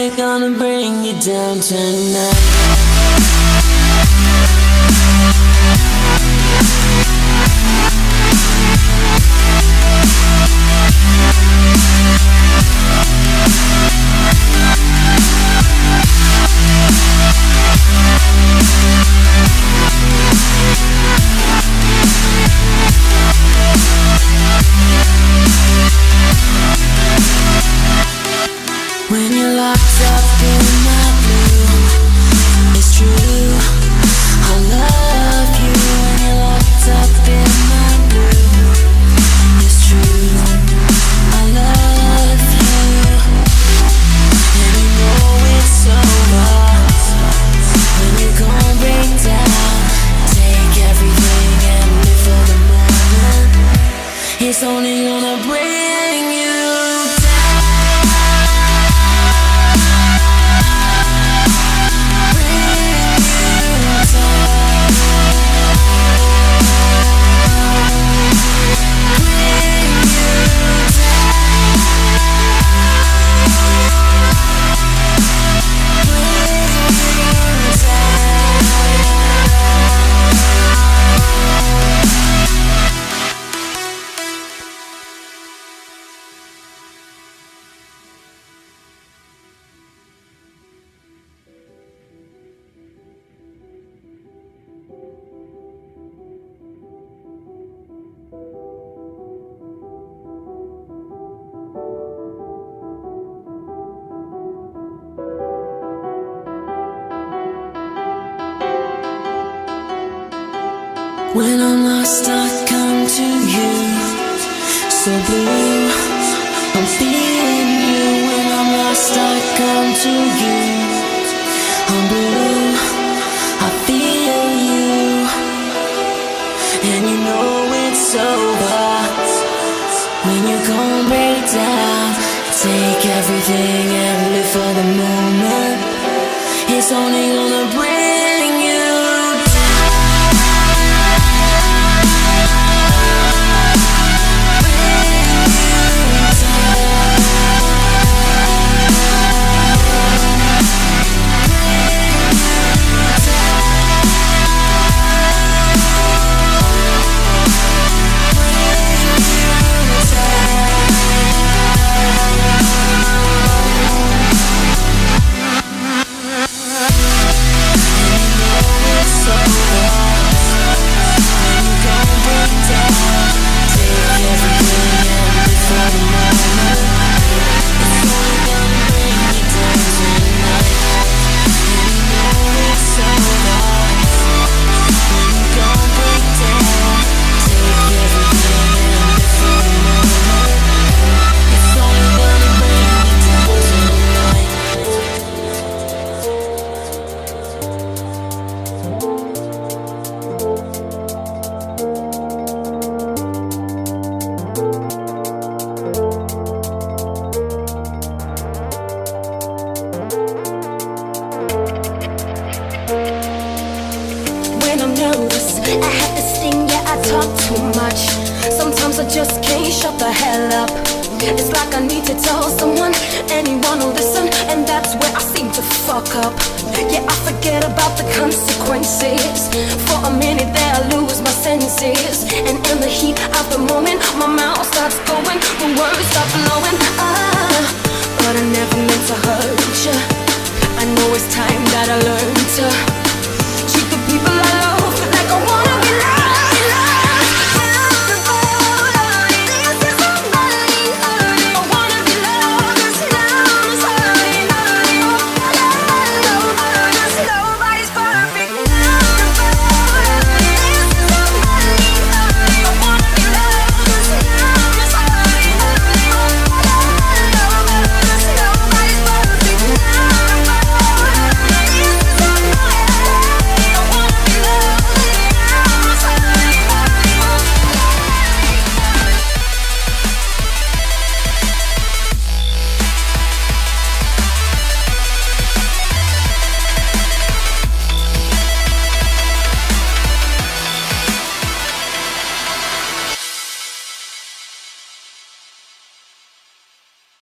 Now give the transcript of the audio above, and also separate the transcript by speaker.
Speaker 1: only gonna bring you down tonight. When you're locked up in my blue, it's true, I love you. When you're locked up in my blue, it's true, I love you. And you know it's over when you gon' break down. Take everything and live for the moment. It's only gonna bring you. When I'm lost, I come to you. So blue, I'm feeling you. When I'm lost, I come to you. I'm blue, I feel you. And you know it's over when you gon' break down. Take everything and live for the moment. It's only gonna bring you.
Speaker 2: I have this thing, yeah, I talk too much. Sometimes I just can't shut the hell up. It's like I need to tell someone, anyone will listen, and that's where I seem to fuck up. Yeah, I forget about the consequences. For a minute there I lose my senses, and in the heat of the moment